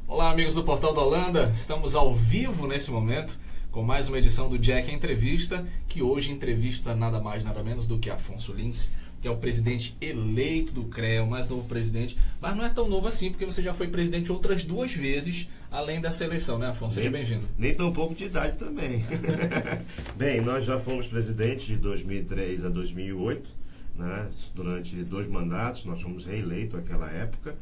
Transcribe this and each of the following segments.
Olá, amigos do Portal da Holanda, estamos ao vivo nesse momento com mais uma edição do Jack Entrevista, que hoje entrevista nada mais, nada menos do que Afonso Lins, que é o presidente eleito do CREA, o mais novo presidente, mas não é tão novo assim, porque você já foi presidente outras 2 vezes, além dessa eleição, né, Afonso? Seja bem-vindo. Nem tão pouco de idade também. Bem, nós já fomos presidente de 2003 a 2008, né? Durante 2 mandatos, nós fomos reeleitos naquela época,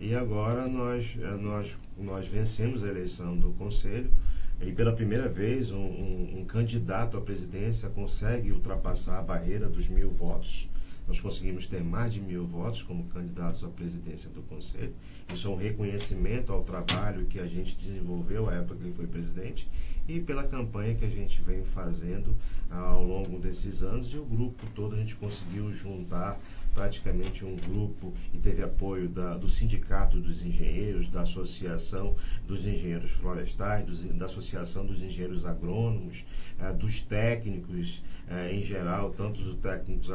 e agora nós vencemos a eleição do Conselho, e pela primeira vez um candidato à presidência consegue ultrapassar a barreira dos 1.000 votos. Nós conseguimos ter mais de 1.000 votos como candidatos à presidência do Conselho. Isso é um reconhecimento ao trabalho que a gente desenvolveu à época que ele foi presidente e pela campanha que a gente vem fazendo ao longo desses anos. E o grupo todo a gente conseguiu juntar praticamente um grupo e teve apoio do Sindicato dos Engenheiros, da Associação dos Engenheiros Florestais, da Associação dos Engenheiros Agrônomos, dos técnicos em geral, tanto os técnicos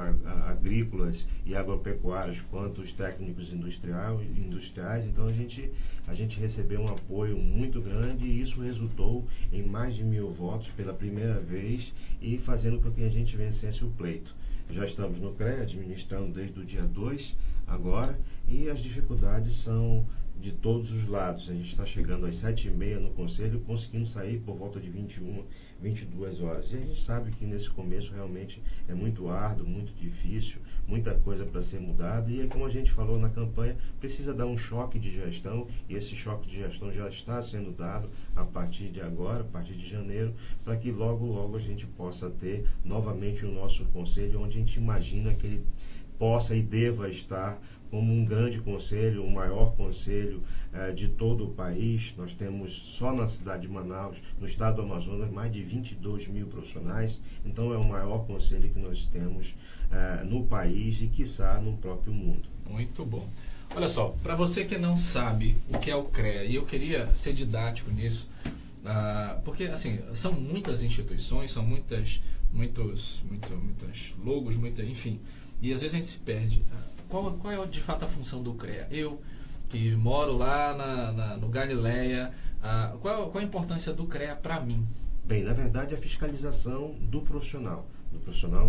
agrícolas e agropecuários quanto os técnicos industriais. Então a gente recebeu um apoio muito grande e isso resultou em mais de 1.000 votos pela primeira vez e fazendo com que a gente vencesse o pleito. Já estamos no CREA, administrando desde o dia 2 agora, e as dificuldades são de todos os lados. A gente está chegando às 7h30 no Conselho, conseguindo sair por volta de 21, 22 horas. E a gente sabe que nesse começo realmente é muito árduo, muito difícil, muita coisa para ser mudada. E como a gente falou na campanha, precisa dar um choque de gestão, e esse choque de gestão já está sendo dado a partir de agora, a partir de janeiro, para que logo a gente possa ter novamente o nosso Conselho, onde a gente imagina que ele possa e deva estar como um grande conselho, o maior conselho de todo o país. Nós temos só na cidade de Manaus, no estado do Amazonas, mais de 22.000 profissionais. Então é o maior conselho que nós temos no país e, quiçá, no próprio mundo. Muito bom. Olha só, para você que não sabe o que é o CREA, e eu queria ser didático nisso, porque assim, são muitas instituições, são muitos logos, enfim, e às vezes a gente se perde. Qual é de fato a função do CREA? Eu, que moro lá no Galileia, qual a importância do CREA para mim? Bem, na verdade, a fiscalização do profissional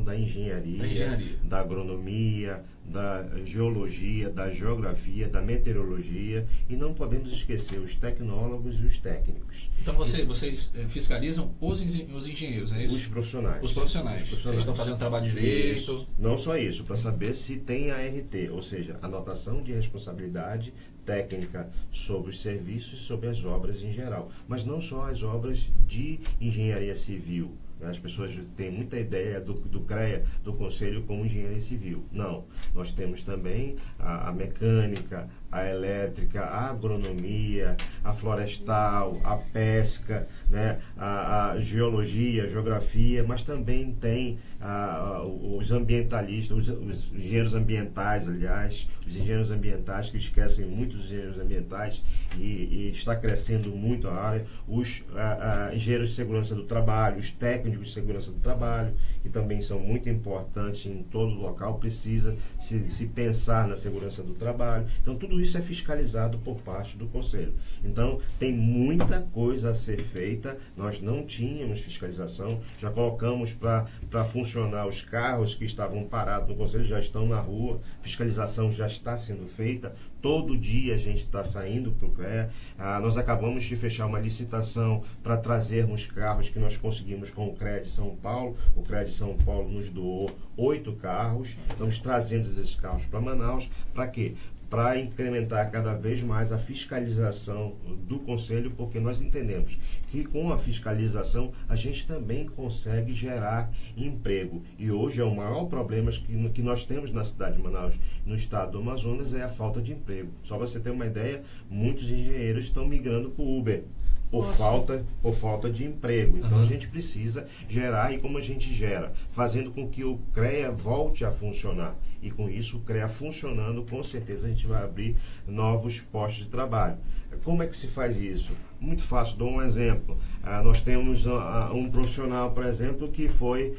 da engenharia, da agronomia, da geologia, da geografia, da meteorologia, e não podemos esquecer os tecnólogos e os técnicos. Então vocês fiscalizam os engenheiros, é isso? Os profissionais. Os profissionais. Vocês estão fazendo trabalho direito? Isso. Não só isso, para saber se tem ART, ou seja, anotação de responsabilidade técnica sobre os serviços e sobre as obras em geral. Mas não só as obras de engenharia civil. As pessoas têm muita ideia do CREA, do Conselho, como engenharia civil. Não, nós temos também a mecânica, a elétrica, a agronomia, a florestal, a pesca, né, a geologia, a geografia, mas também tem os ambientalistas, os engenheiros ambientais, aliás, os engenheiros ambientais, que esquecem muito dos engenheiros ambientais, e está crescendo muito a área, os engenheiros de segurança do trabalho, os técnicos de segurança do trabalho, que também são muito importantes em todo local, precisa se pensar na segurança do trabalho. Então, tudo isso é fiscalizado por parte do Conselho. Então, tem muita coisa a ser feita. Nós não tínhamos fiscalização, já colocamos para funcionar os carros que estavam parados no Conselho, já estão na rua, fiscalização já está sendo feita. Todo dia a gente está saindo para o CREA. Nós acabamos de fechar uma licitação para trazermos carros que nós conseguimos com o CREA de São Paulo. O CREA de São Paulo nos doou 8 carros. Estamos trazendo esses carros para Manaus. Para quê? Para incrementar cada vez mais a fiscalização do Conselho, porque nós entendemos que com a fiscalização a gente também consegue gerar emprego. E hoje é o maior problema que nós temos na cidade de Manaus, no estado do Amazonas, é a falta de emprego. Só para você ter uma ideia, muitos engenheiros estão migrando para o Uber. Por falta de emprego. Então a gente precisa gerar, e como a gente gera? Fazendo com que o CREA volte a funcionar. E com isso, o CREA funcionando, com certeza a gente vai abrir novos postos de trabalho. Como é que se faz isso? Muito fácil, dou um exemplo. Nós temos um profissional, por exemplo, que foi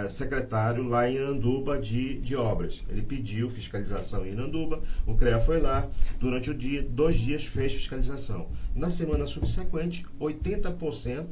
secretário lá em Iranduba de obras. Ele pediu fiscalização em Iranduba, o CREA foi lá, durante o dia, 2 dias fez fiscalização. Na semana subsequente, 80%,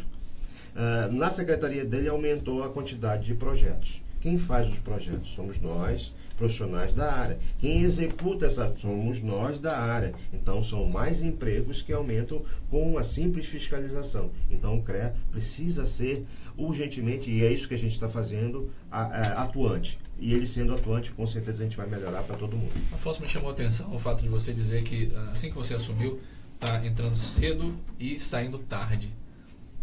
na secretaria dele aumentou a quantidade de projetos. Quem faz os projetos? Somos nós, profissionais da área. Quem executa somos nós da área. Então, são mais empregos que aumentam com uma simples fiscalização. Então, o CREA precisa ser urgentemente, e é isso que a gente está fazendo, atuante. E ele sendo atuante, com certeza a gente vai melhorar para todo mundo. Afonso, me chamou a atenção o fato de você dizer que, assim que você assumiu, está entrando cedo e saindo tarde.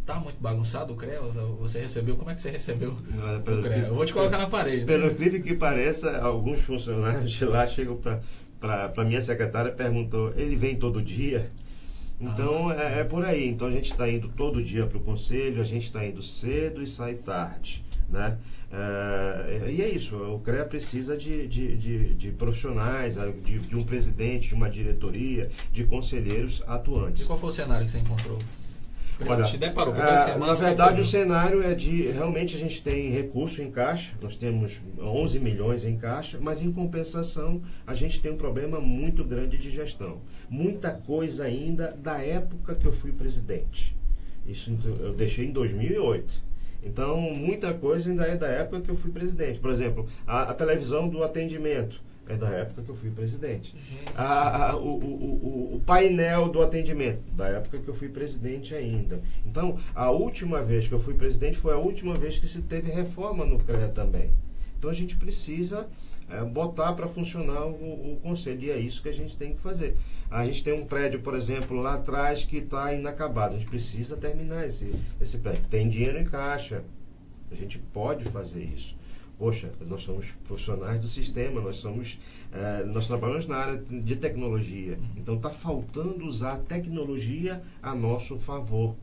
Tá muito bagunçado o CREA? Você recebeu? Como é que você recebeu o CREA? Eu vou te colocar na parede. Pelo incrível que pareça, alguns funcionários de lá chegam para minha secretária e perguntam, ele vem todo dia? Então, é por aí. Então, a gente está indo todo dia para o conselho, a gente está indo cedo e sai tarde, né? E é isso, o CREA precisa de profissionais, de um presidente, de uma diretoria, de conselheiros atuantes. E qual foi o cenário que você encontrou? Olha, te deparou com a semana, na verdade o cenário é realmente a gente tem recurso em caixa, nós temos 11 milhões em caixa, mas em compensação a gente tem um problema muito grande de gestão. Muita coisa ainda da época que eu fui presidente. Isso eu deixei em 2008. Então, muita coisa ainda é da época que eu fui presidente. Por exemplo, a televisão do atendimento é da época que eu fui presidente. O painel do atendimento, da época que eu fui presidente ainda. Então, a última vez que eu fui presidente foi a última vez que se teve reforma no CREA também. Então, a gente precisa botar para funcionar o conselho, e é isso que a gente tem que fazer. A gente tem um prédio, por exemplo, lá atrás que está inacabado. A gente precisa terminar esse prédio. Tem dinheiro em caixa. A gente pode fazer isso. Poxa, nós somos profissionais do sistema, nós trabalhamos na área de tecnologia. Então está faltando usar a tecnologia a nosso favor.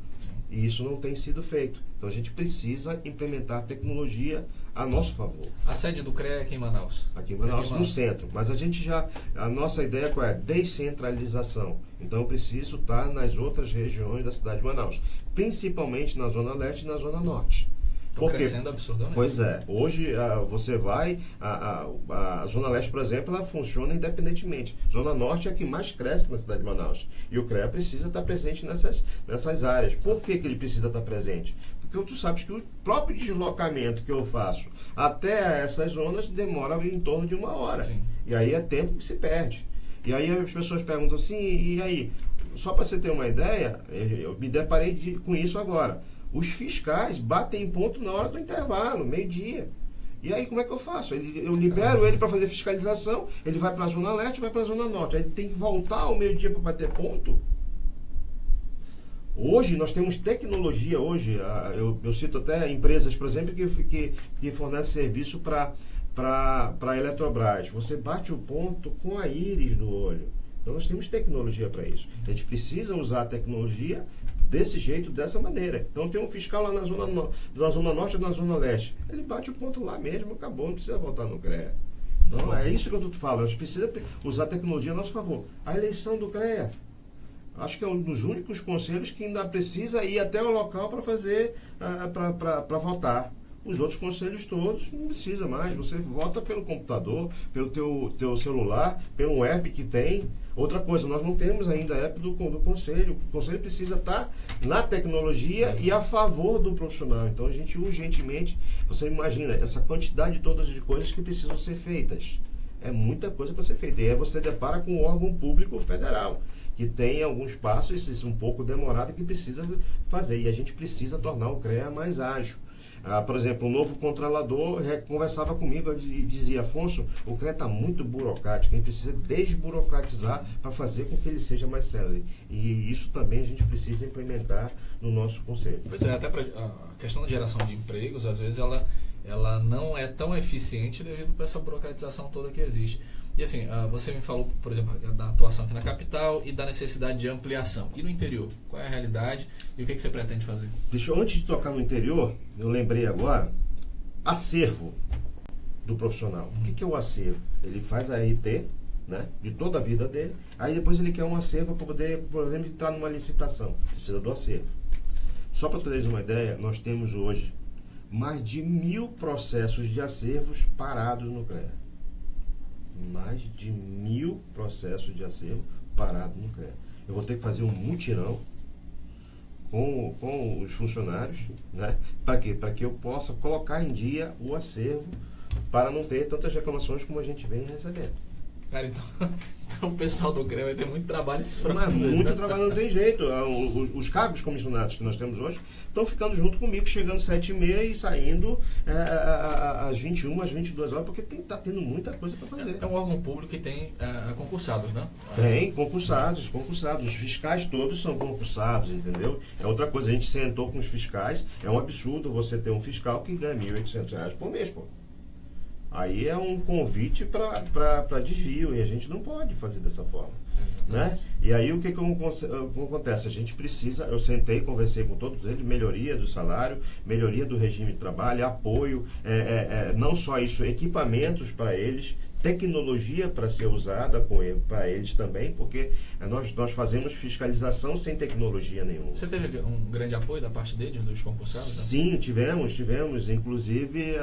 E isso não tem sido feito. Então a gente precisa implementar a tecnologia a nosso favor. A sede do CREA é aqui em Manaus? Aqui em Manaus, no centro. Mas a nossa ideia qual é? Descentralização. Então eu preciso estar nas outras regiões da cidade de Manaus. Principalmente na Zona Leste e na Zona Norte. Estão crescendo absurdamente. Pois é. Hoje você vai... A Zona Leste, por exemplo, ela funciona independentemente. Zona Norte é a que mais cresce na cidade de Manaus. E o CREA precisa estar presente nessas áreas. Por que ele precisa estar presente? Porque tu sabes que o próprio deslocamento que eu faço até essas zonas demora em torno de 1 hora. Sim. E aí é tempo que se perde. E aí as pessoas perguntam assim, e aí? Só para você ter uma ideia, eu me deparei com isso agora. Os fiscais batem ponto na hora do intervalo, meio-dia. E aí, como é que eu faço? Eu libero ele para fazer fiscalização, ele vai para a Zona Leste, vai para a Zona Norte. Aí ele tem que voltar ao meio-dia para bater ponto. Hoje, nós temos tecnologia. Hoje, eu cito até empresas, por exemplo, que fornecem serviço para a Eletrobras. Você bate o ponto com a íris do olho. Então, nós temos tecnologia para isso. A gente precisa usar a tecnologia desse jeito, dessa maneira. Então tem um fiscal lá na Zona Norte ou na Zona Leste. Ele bate o ponto lá mesmo, acabou, não precisa voltar no CREA. Então é isso que eu te falo, a gente precisa usar a tecnologia a nosso favor. A eleição do CREA, acho que é um dos únicos conselhos que ainda precisa ir até o local para fazer, para votar. Os outros conselhos todos não precisa mais. Você vota pelo computador, pelo teu celular, pelo app que tem. Outra coisa, nós não temos ainda app do conselho. O conselho precisa estar na tecnologia e a favor do profissional. Então a gente urgentemente, você imagina essa quantidade todas de coisas que precisam ser feitas. É muita coisa para ser feita. E aí você depara com um órgão público federal, que tem alguns passos, isso um pouco demorado, que precisa fazer. E a gente precisa tornar o CREA mais ágil. Por exemplo, um novo controlador conversava comigo e dizia, Afonso, o CREA está muito burocrático, a gente precisa desburocratizar para fazer com que ele seja mais célere. E isso também a gente precisa implementar no nosso conselho. Pois é, até a questão da geração de empregos, às vezes ela não é tão eficiente devido a essa burocratização toda que existe. E assim, você me falou, por exemplo, da atuação aqui na capital e da necessidade de ampliação. E no interior? Qual é a realidade e o que você pretende fazer? Antes de tocar no interior, eu lembrei agora, acervo do profissional. O que é o acervo? Ele faz a RT, né, de toda a vida dele. Aí depois ele quer um acervo para poder, por exemplo, entrar numa licitação. Precisa do acervo. Só para teres uma ideia, nós temos hoje mais de 1.000 processos de acervos parados no CREA. Mais de 1.000 processos de acervo parados no CREA. Eu vou ter que fazer um mutirão com os funcionários, né? Para quê? Para que eu possa colocar em dia o acervo, para não ter tantas reclamações como a gente vem recebendo. Cara, então o pessoal do CREA vai ter muito trabalho esses Mas próximos meses, muito né? trabalho, não tem jeito. Os cargos comissionados que nós temos hoje estão ficando junto comigo, chegando às 7h30 e saindo às 21, às 22 horas, porque está tendo muita coisa para fazer. É um órgão público que tem concursados, né? Tem, concursados. Os fiscais todos são concursados, entendeu? É outra coisa, a gente sentou com os fiscais, é um absurdo você ter um fiscal que ganha R$1.800 por mês, pô. Aí é um convite para desvio, e a gente não pode fazer dessa forma. Né? E aí o que acontece? A gente precisa, eu sentei, conversei com todos eles, melhoria do salário, melhoria do regime de trabalho, apoio, não só isso, equipamentos para eles, tecnologia para ser usada para eles também, porque nós fazemos fiscalização sem tecnologia nenhuma. Você teve um grande apoio da parte deles, dos concursados? Sim, né? tivemos, inclusive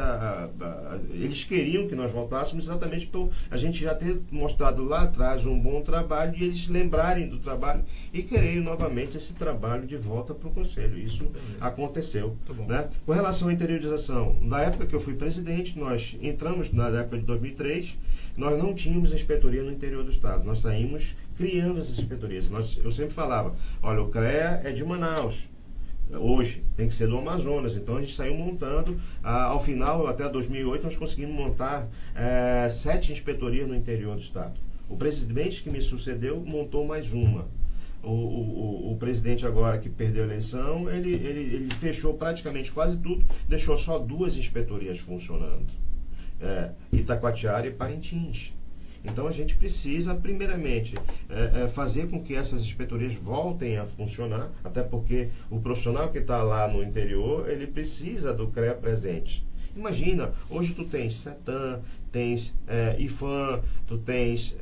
eles queriam que nós voltássemos exatamente por a gente já ter mostrado lá atrás um bom trabalho e eles lembrarem do trabalho e quererem novamente esse trabalho de volta para o Conselho. Isso aconteceu. Né? Com relação à interiorização, na época que eu fui presidente, nós entramos na época de 2003, nós não tínhamos inspetoria no interior do estado, nós saímos criando essas inspetorias. Eu sempre falava, olha, o CREA é de Manaus, hoje tem que ser do Amazonas, então a gente saiu montando, ao final, até 2008, nós conseguimos montar 7 inspetorias no interior do estado. O presidente que me sucedeu montou mais uma. O presidente agora que perdeu a eleição, ele fechou praticamente quase tudo, deixou só 2 inspetorias funcionando. Itacoatiara e Parintins. Então a gente precisa, primeiramente, fazer com que essas inspetorias voltem a funcionar, até porque o profissional que está lá no interior, ele precisa do CREA presente. Imagina, hoje tu tens CETAM, tens IFAM, tu tens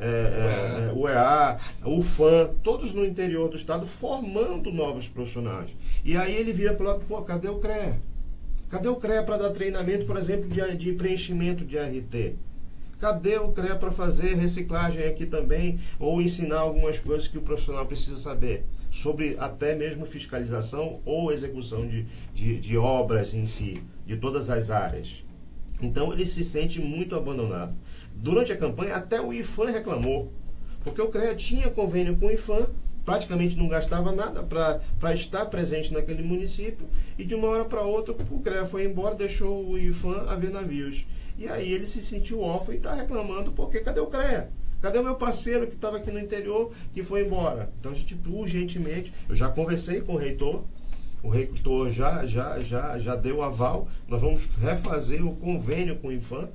UEA, UFAM, todos no interior do estado formando novos profissionais. E aí ele vira para o lado, pô, cadê o CREA? Cadê o CREA para dar treinamento, por exemplo, de preenchimento de RT? Cadê o CREA para fazer reciclagem aqui também, ou ensinar algumas coisas que o profissional precisa saber, sobre até mesmo fiscalização ou execução de obras em si, de todas as áreas. Então ele se sente muito abandonado. Durante a campanha, até o IFAM reclamou, porque o CREA tinha convênio com o IFAM, praticamente não gastava nada para estar presente naquele município, e de uma hora para outra o CREA foi embora, deixou o IFAM a ver navios. E aí ele se sentiu órfão e está reclamando, porque cadê o CREA? Cadê o meu parceiro que estava aqui no interior, que foi embora? Então a gente urgentemente, eu já conversei com o reitor já deu aval, nós vamos refazer o convênio com o IFAM,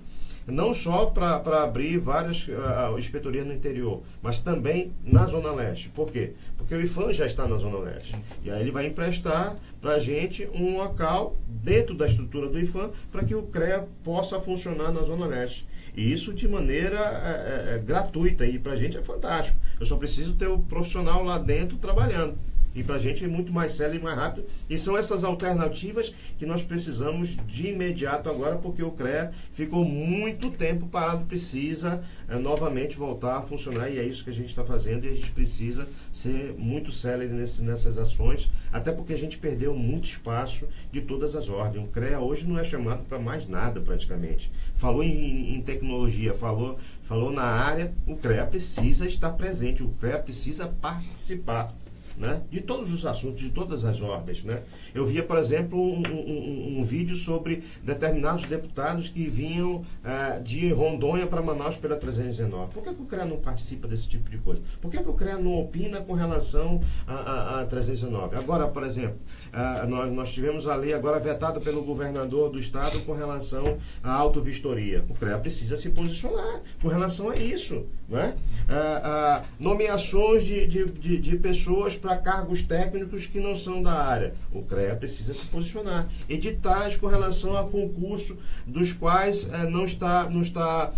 não só para abrir várias inspetorias no interior, mas também na Zona Leste. Por quê? Porque o IFAM já está na Zona Leste. E aí ele vai emprestar para a gente um local dentro da estrutura do IFAM para que o CREA possa funcionar na Zona Leste. E isso de maneira gratuita, e para a gente é fantástico. Eu só preciso ter o profissional lá dentro trabalhando. E para a gente é muito mais sério e mais rápido. E são essas alternativas que nós precisamos de imediato agora, porque o CREA ficou muito tempo parado, precisa novamente voltar a funcionar, e é isso que a gente está fazendo, e a gente precisa ser muito célere nessas ações, até porque a gente perdeu muito espaço de todas as ordens. O CREA hoje não é chamado para mais nada praticamente. Falou em tecnologia, falou na área, o CREA precisa estar presente, o CREA precisa participar, né, de todos os assuntos, de todas as ordens, né? Eu via, por exemplo, um vídeo sobre determinados deputados que vinham de Rondônia para Manaus pela 319. Por que o CREA não participa desse tipo de coisa? Por que o CREA não opina com relação a 319? Agora, por exemplo, nós tivemos a lei agora vetada pelo governador do estado com relação à autovistoria. O CREA precisa se posicionar com relação a isso, né? Nomeações de pessoas para cargos técnicos que não são da área. O CREA precisa se posicionar. Editais com relação a concurso dos quais não está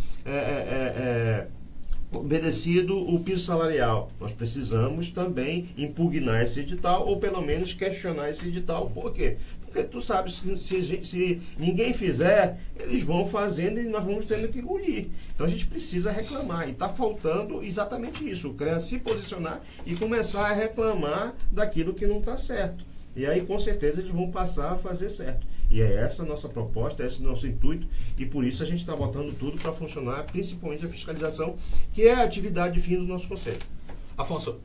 obedecido o piso salarial. Nós precisamos também impugnar esse edital ou pelo menos questionar esse edital. Por quê? Porque tu sabe, se ninguém fizer, eles vão fazendo e nós vamos tendo que engolir. Então a gente precisa reclamar. E está faltando exatamente isso, o CREA se posicionar e começar a reclamar daquilo que não está certo. E aí, com certeza, eles vão passar a fazer certo. E é essa a nossa proposta, esse é o nosso intuito, e por isso a gente está botando tudo para funcionar, principalmente a fiscalização, que é a atividade fim do nosso conselho. Afonso,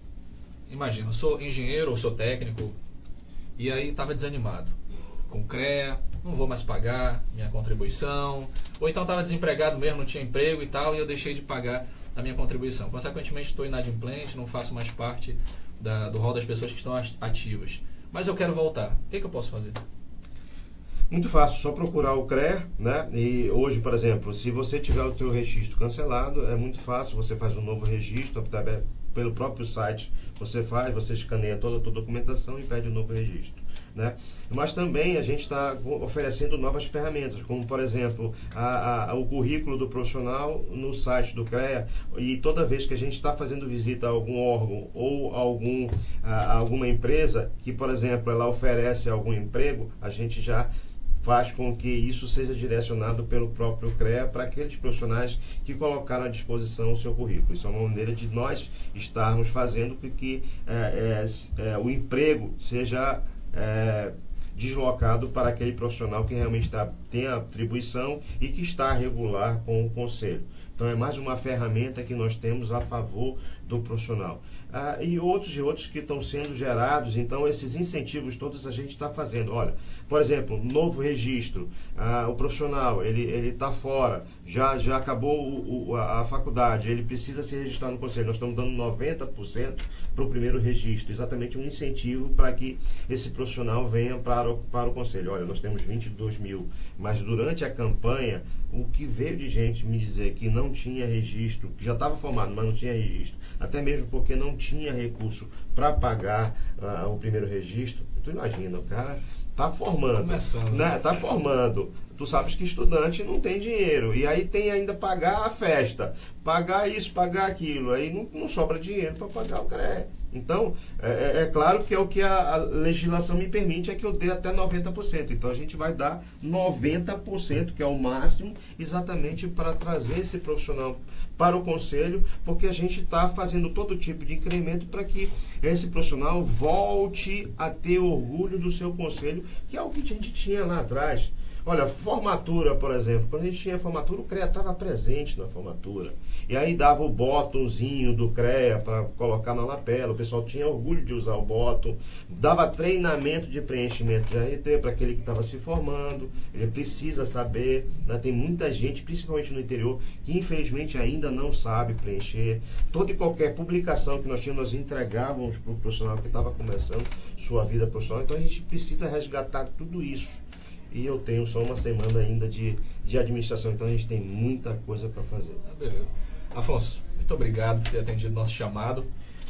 imagina, eu sou engenheiro ou sou técnico, e aí estava desanimado com o CREA, não vou mais pagar minha contribuição, ou então estava desempregado mesmo, não tinha emprego e tal, e eu deixei de pagar a minha contribuição. Consequentemente, estou inadimplente, não faço mais parte do rol das pessoas que estão ativas. Mas eu quero voltar. O que eu posso fazer? Muito fácil, só procurar o CREA, né? E hoje, por exemplo, se você tiver o teu registro cancelado, é muito fácil, você faz um novo registro, pelo próprio site, você escaneia toda a tua documentação e pede um novo registro, né? Mas também a gente está oferecendo novas ferramentas, como por exemplo o currículo do profissional no site do CREA, e toda vez que a gente está fazendo visita a algum órgão ou alguma empresa que, por exemplo, ela oferece algum emprego, a gente já faz com que isso seja direcionado pelo próprio CREA para aqueles profissionais que colocaram à disposição o seu currículo. Isso é uma maneira de nós estarmos fazendo com que o emprego seja deslocado para aquele profissional que realmente tem a atribuição e que está regular com o conselho. Então é mais uma ferramenta que nós temos a favor do profissional. E outros que estão sendo gerados, então esses incentivos todos a gente está fazendo. Olha, por exemplo, novo registro, o profissional, ele está fora, já acabou a faculdade, ele precisa se registrar no conselho, nós estamos dando 90% para o primeiro registro, exatamente um incentivo para que esse profissional venha para o conselho. Olha, nós temos 22 mil, mas durante a campanha, o que veio de gente me dizer que não tinha registro, que já estava formado, mas não tinha registro, até mesmo porque não tinha recurso para pagar o primeiro registro, tu imagina, o cara está formando, né? Tá formando. Tu sabes que estudante não tem dinheiro, e aí tem ainda pagar a festa, pagar isso, pagar aquilo, aí não sobra dinheiro para pagar o CREA. Então, é claro que é o que a legislação me permite, é que eu dê até 90%. Então, a gente vai dar 90%, que é o máximo, exatamente para trazer esse profissional para o conselho, porque a gente está fazendo todo tipo de incremento para que esse profissional volte a ter orgulho do seu conselho, que é o que a gente tinha lá atrás. Olha, formatura, por exemplo, quando a gente tinha formatura, o CREA estava presente na formatura. E aí dava o botãozinho do CREA para colocar na lapela, o pessoal tinha orgulho de usar o botão, dava treinamento de preenchimento de RT para aquele que estava se formando, ele precisa saber, né? Tem muita gente, principalmente no interior, que infelizmente ainda não sabe preencher. Toda e qualquer publicação que nós tínhamos, nós entregávamos para o profissional que estava começando sua vida profissional, então a gente precisa resgatar tudo isso. E eu tenho só uma semana ainda de administração, então a gente tem muita coisa para fazer. Beleza. Afonso, muito obrigado por ter atendido nosso chamado.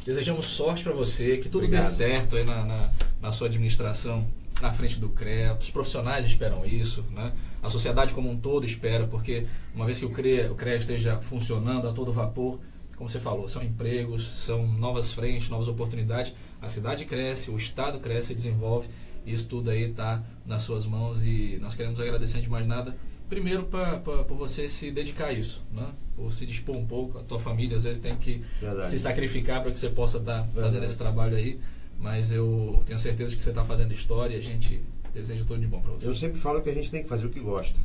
Desejamos sorte para você, que tudo dê certo aí na sua administração, na frente do CREA. Os profissionais esperam isso, né? A sociedade como um todo espera, porque uma vez que o CREA esteja funcionando a todo vapor, como você falou, são empregos, são novas frentes, novas oportunidades. A cidade cresce, o estado cresce e desenvolve. Isso tudo aí está nas suas mãos e nós queremos agradecer de mais nada. Primeiro, por você se dedicar a isso, né? Por se dispor um pouco. A tua família às vezes tem que se sacrificar para que você possa estar fazendo esse trabalho aí. Mas eu tenho certeza de que você está fazendo história e a gente deseja tudo de bom para você. Eu sempre falo que a gente tem que fazer o que gosta.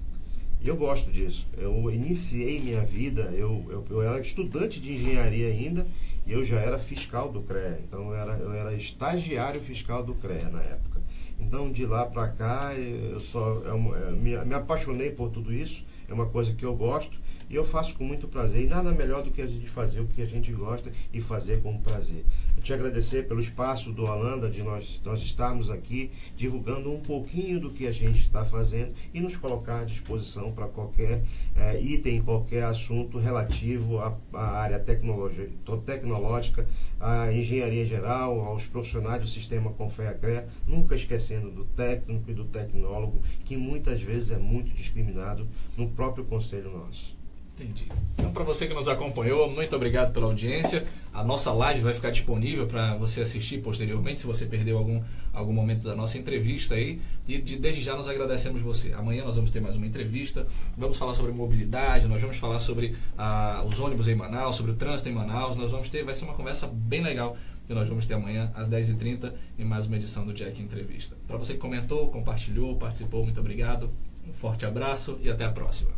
E eu gosto disso. Eu iniciei minha vida, eu era estudante de engenharia ainda e eu já era fiscal do CREA. Então eu era estagiário fiscal do CREA na época. Então, de lá para cá, me apaixonei por tudo isso, é uma coisa que eu gosto e eu faço com muito prazer. E nada melhor do que a gente fazer o que a gente gosta e fazer com prazer. Eu te agradecer pelo espaço do Holanda, de nós estarmos aqui divulgando um pouquinho do que a gente está fazendo e nos colocar à disposição para qualquer item, qualquer assunto relativo à área tecnológica, à engenharia em geral, aos profissionais do sistema Confea-CREA, nunca esquecendo do técnico e do tecnólogo, que muitas vezes é muito discriminado no próprio conselho nosso. Entendi. Então, para você que nos acompanhou, muito obrigado pela audiência. A nossa live vai ficar disponível para você assistir posteriormente, se você perdeu algum momento da nossa entrevista aí. E desde já nós agradecemos você. Amanhã nós vamos ter mais uma entrevista. Vamos falar sobre mobilidade, nós vamos falar sobre os ônibus em Manaus, sobre o trânsito em Manaus. Vai ser uma conversa bem legal que nós vamos ter amanhã às 10h30 em mais uma edição do Jack Entrevista. Para você que comentou, compartilhou, participou, muito obrigado. Um forte abraço e até a próxima.